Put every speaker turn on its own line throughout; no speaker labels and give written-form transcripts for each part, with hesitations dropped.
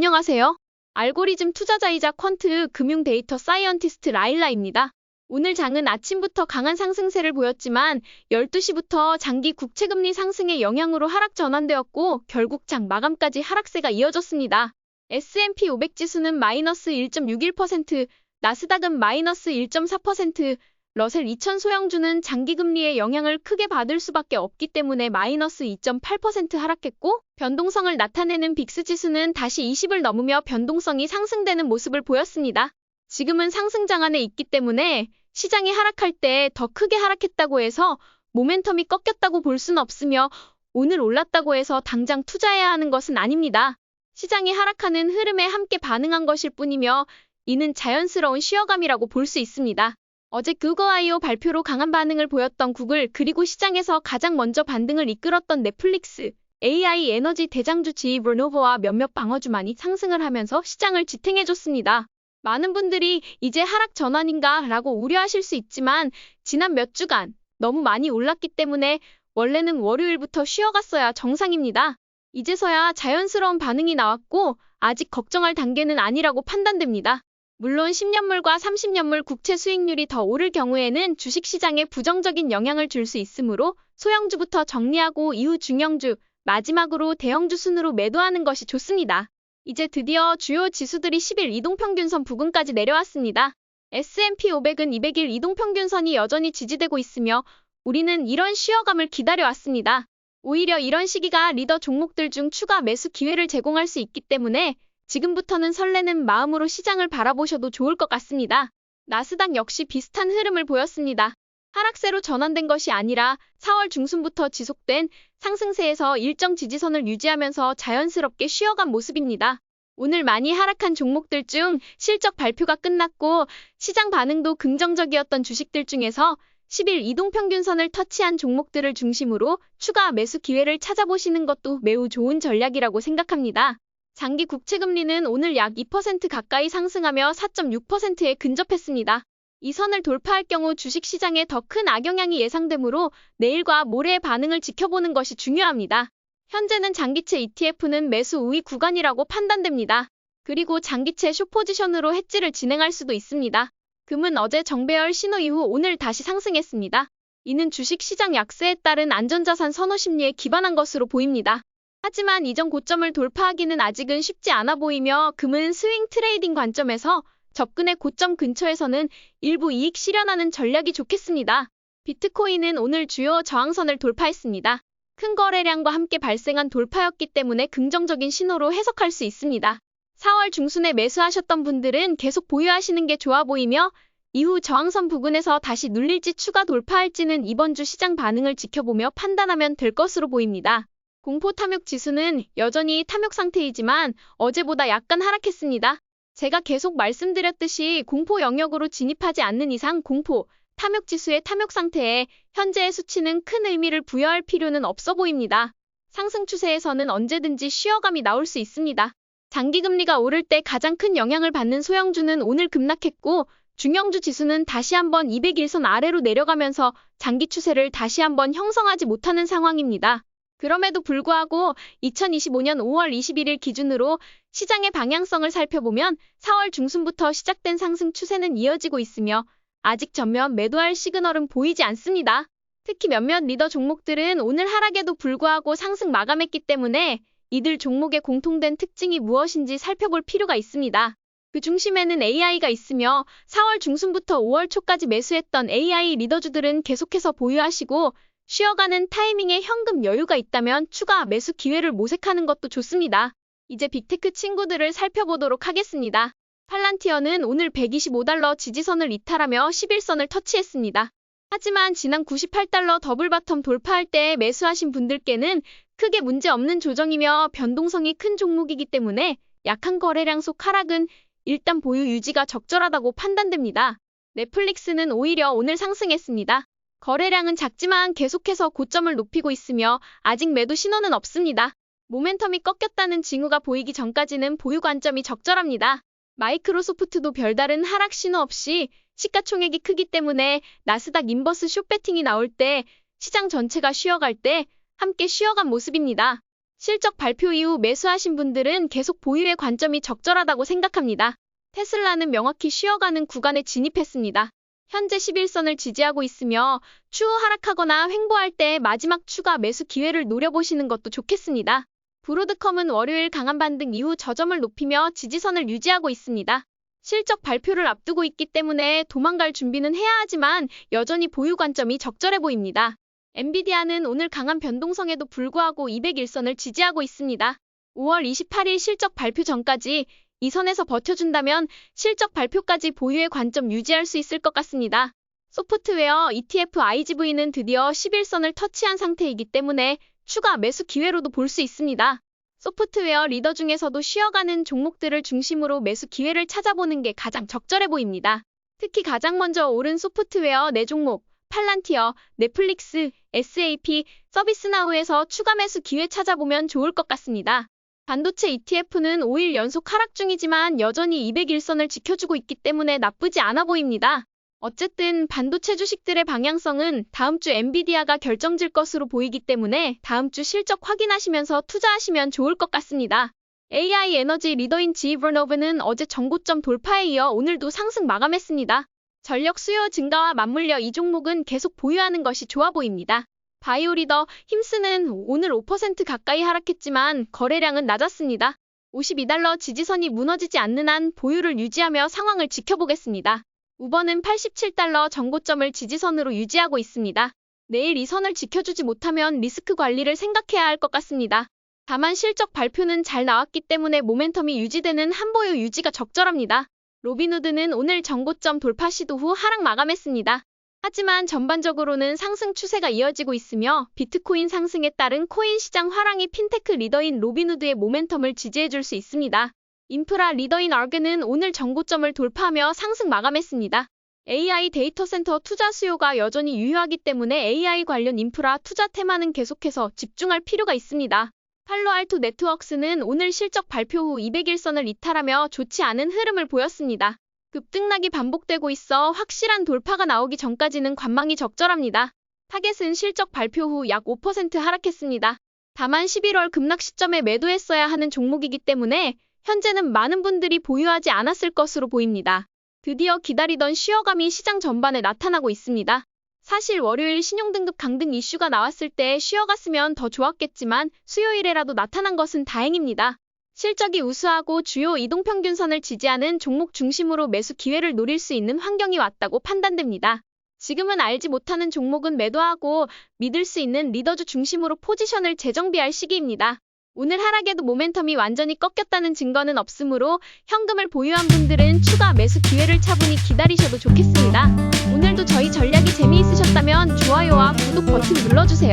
안녕하세요. 알고리즘 투자자이자 퀀트 금융 데이터 사이언티스트 라일라입니다. 오늘 장은 아침부터 강한 상승세를 보였지만 12시부터 장기 국채금리 상승의 영향으로 하락 전환되었고 결국 장 마감까지 하락세가 이어졌습니다. S&P 500 지수는 마이너스 1.61%, 나스닥은 마이너스 1.4%, 러셀 2000 소형주는 장기금리의 영향을 크게 받을 수밖에 없기 때문에 마이너스 2.8% 하락했고 변동성을 나타내는 빅스 지수는 다시 20을 넘으며 변동성이 상승되는 모습을 보였습니다. 지금은 상승 장안에 있기 때문에 시장이 하락할 때 더 크게 하락했다고 해서 모멘텀이 꺾였다고 볼 수는 없으며 오늘 올랐다고 해서 당장 투자해야 하는 것은 아닙니다. 시장이 하락하는 흐름에 함께 반응한 것일 뿐이며 이는 자연스러운 쉬어감이라고 볼 수 있습니다. 어제 구글 I.O. 발표로 강한 반응을 보였던 구글 그리고 시장에서 가장 먼저 반등을 이끌었던 넷플릭스, AI 에너지 대장주 GE 버노버와 몇몇 방어주만이 상승을 하면서 시장을 지탱해줬습니다. 많은 분들이 이제 하락 전환인가 라고 우려하실 수 있지만 지난 몇 주간 너무 많이 올랐기 때문에 원래는 월요일부터 쉬어갔어야 정상입니다. 이제서야 자연스러운 반응이 나왔고 아직 걱정할 단계는 아니라고 판단됩니다. 물론 10년물과 30년물 국채 수익률이 더 오를 경우에는 주식시장에 부정적인 영향을 줄 수 있으므로 소형주부터 정리하고 이후 중형주, 마지막으로 대형주 순으로 매도하는 것이 좋습니다. 이제 드디어 주요 지수들이 10일 이동평균선 부근까지 내려왔습니다. S&P 500은 200일 이동평균선이 여전히 지지되고 있으며 우리는 이런 쉬어감을 기다려왔습니다. 오히려 이런 시기가 리더 종목들 중 추가 매수 기회를 제공할 수 있기 때문에 지금부터는 설레는 마음으로 시장을 바라보셔도 좋을 것 같습니다. 나스닥 역시 비슷한 흐름을 보였습니다. 하락세로 전환된 것이 아니라 4월 중순부터 지속된 상승세에서 일정 지지선을 유지하면서 자연스럽게 쉬어간 모습입니다. 오늘 많이 하락한 종목들 중 실적 발표가 끝났고 시장 반응도 긍정적이었던 주식들 중에서 10일 이동평균선을 터치한 종목들을 중심으로 추가 매수 기회를 찾아보시는 것도 매우 좋은 전략이라고 생각합니다. 장기 국채금리는 오늘 약 2% 가까이 상승하며 4.6%에 근접했습니다. 이 선을 돌파할 경우 주식시장에 더 큰 악영향이 예상되므로 내일과 모레의 반응을 지켜보는 것이 중요합니다. 현재는 장기채 ETF는 매수 우위 구간이라고 판단됩니다. 그리고 장기채 숏포지션으로 해지를 진행할 수도 있습니다. 금은 어제 정배열 신호 이후 오늘 다시 상승했습니다. 이는 주식시장 약세에 따른 안전자산 선호 심리에 기반한 것으로 보입니다. 하지만 이전 고점을 돌파하기는 아직은 쉽지 않아 보이며 금은 스윙 트레이딩 관점에서 접근의 고점 근처에서는 일부 이익 실현하는 전략이 좋겠습니다. 비트코인은 오늘 주요 저항선을 돌파했습니다. 큰 거래량과 함께 발생한 돌파였기 때문에 긍정적인 신호로 해석할 수 있습니다. 4월 중순에 매수하셨던 분들은 계속 보유하시는 게 좋아 보이며 이후 저항선 부근에서 다시 눌릴지 추가 돌파할지는 이번 주 시장 반응을 지켜보며 판단하면 될 것으로 보입니다. 공포 탐욕 지수는 여전히 탐욕 상태이지만 어제보다 약간 하락했습니다. 제가 계속 말씀드렸듯이 공포 영역으로 진입하지 않는 이상 공포, 탐욕 지수의 탐욕 상태에 현재의 수치는 큰 의미를 부여할 필요는 없어 보입니다. 상승 추세에서는 언제든지 쉬어감이 나올 수 있습니다. 장기금리가 오를 때 가장 큰 영향을 받는 소형주는 오늘 급락했고 중형주 지수는 다시 한번 200일선 아래로 내려가면서 장기 추세를 다시 한번 형성하지 못하는 상황입니다. 그럼에도 불구하고 2025년 5월 21일 기준으로 시장의 방향성을 살펴보면 4월 중순부터 시작된 상승 추세는 이어지고 있으며 아직 전면 매도할 시그널은 보이지 않습니다. 특히 몇몇 리더 종목들은 오늘 하락에도 불구하고 상승 마감했기 때문에 이들 종목의 공통된 특징이 무엇인지 살펴볼 필요가 있습니다. 그 중심에는 AI가 있으며 4월 중순부터 5월 초까지 매수했던 AI 리더주들은 계속해서 보유하시고 쉬어가는 타이밍에 현금 여유가 있다면 추가 매수 기회를 모색하는 것도 좋습니다. 이제 빅테크 친구들을 살펴보도록 하겠습니다. 팔란티어는 오늘 125달러 지지선을 이탈하며 11선을 터치했습니다. 하지만 지난 98달러 더블 바텀 돌파할 때 매수하신 분들께는 크게 문제없는 조정이며 변동성이 큰 종목이기 때문에 약한 거래량 속 하락은 일단 보유 유지가 적절하다고 판단됩니다. 넷플릭스는 오히려 오늘 상승했습니다. 거래량은 작지만 계속해서 고점을 높이고 있으며 아직 매도 신호는 없습니다. 모멘텀이 꺾였다는 징후가 보이기 전까지는 보유 관점이 적절합니다. 마이크로소프트도 별다른 하락 신호 없이 시가총액이 크기 때문에 나스닥 인버스 숏배팅이 나올 때 시장 전체가 쉬어갈 때 함께 쉬어간 모습입니다. 실적 발표 이후 매수하신 분들은 계속 보유의 관점이 적절하다고 생각합니다. 테슬라는 명확히 쉬어가는 구간에 진입했습니다. 현재 11선을 지지하고 있으며 추후 하락하거나 횡보할 때 마지막 추가 매수 기회를 노려보시는 것도 좋겠습니다. 브로드컴은 월요일 강한 반등 이후 저점을 높이며 지지선을 유지하고 있습니다. 실적 발표를 앞두고 있기 때문에 도망갈 준비는 해야 하지만 여전히 보유 관점이 적절해 보입니다. 엔비디아는 오늘 강한 변동성에도 불구하고 201선을 지지하고 있습니다. 5월 28일 실적 발표 전까지 이 선에서 버텨준다면 실적 발표까지 보유의 관점 유지할 수 있을 것 같습니다. 소프트웨어 ETF IGV는 드디어 11선을 터치한 상태이기 때문에 추가 매수 기회로도 볼 수 있습니다. 소프트웨어 리더 중에서도 쉬어가는 종목들을 중심으로 매수 기회를 찾아보는 게 가장 적절해 보입니다. 특히 가장 먼저 오른 소프트웨어 4종목, 팔란티어, 넷플릭스, SAP, 서비스나우에서 추가 매수 기회 찾아보면 좋을 것 같습니다. 반도체 ETF는 5일 연속 하락 중이지만 여전히 201선을 지켜주고 있기 때문에 나쁘지 않아 보입니다. 어쨌든 반도체 주식들의 방향성은 다음 주 엔비디아가 결정질 것으로 보이기 때문에 다음 주 실적 확인하시면서 투자하시면 좋을 것 같습니다. AI 에너지 리더인 지브노브는 어제 전고점 돌파에 이어 오늘도 상승 마감했습니다. 전력 수요 증가와 맞물려 이 종목은 계속 보유하는 것이 좋아 보입니다. 바이오 리더 힘스는 오늘 5% 가까이 하락했지만 거래량은 낮았습니다. $52 지지선이 무너지지 않는 한 보유를 유지하며 상황을 지켜보겠습니다. 우버는 $87 전고점을 지지선으로 유지하고 있습니다. 내일 이 선을 지켜주지 못하면 리스크 관리를 생각해야 할 것 같습니다. 다만 실적 발표는 잘 나왔기 때문에 모멘텀이 유지되는 한보유 유지가 적절합니다. 로빈후드는 오늘 전고점 돌파 시도 후 하락 마감했습니다. 하지만 전반적으로는 상승 추세가 이어지고 있으며 비트코인 상승에 따른 코인 시장 화랑이 핀테크 리더인 로빈후드의 모멘텀을 지지해줄 수 있습니다. 인프라 리더인 아르그는 오늘 전고점을 돌파하며 상승 마감했습니다. AI 데이터 센터 투자 수요가 여전히 유효하기 때문에 AI 관련 인프라 투자 테마는 계속해서 집중할 필요가 있습니다. 팔로알토 네트워크스는 오늘 실적 발표 후 201선을 이탈하며 좋지 않은 흐름을 보였습니다. 급등락이 반복되고 있어 확실한 돌파가 나오기 전까지는 관망이 적절합니다. 타겟은 실적 발표 후 약 5% 하락했습니다. 다만 11월 급락 시점에 매도했어야 하는 종목이기 때문에 현재는 많은 분들이 보유하지 않았을 것으로 보입니다. 드디어 기다리던 쉬어감이 시장 전반에 나타나고 있습니다. 사실 월요일 신용등급 강등 이슈가 나왔을 때 쉬어갔으면 더 좋았겠지만 수요일에라도 나타난 것은 다행입니다. 실적이 우수하고 주요 이동평균선을 지지하는 종목 중심으로 매수 기회를 노릴 수 있는 환경이 왔다고 판단됩니다. 지금은 알지 못하는 종목은 매도하고 믿을 수 있는 리더주 중심으로 포지션을 재정비할 시기입니다. 오늘 하락에도 모멘텀이 완전히 꺾였다는 증거는 없으므로 현금을 보유한 분들은 추가 매수 기회를 차분히 기다리셔도 좋겠습니다. 오늘도 저희 전략이 재미있으셨다면 좋아요와 구독 버튼 눌러주세요.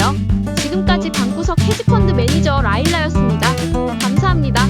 지금까지 방구석 헤지펀드 매니저 라일라였습니다. 감사합니다.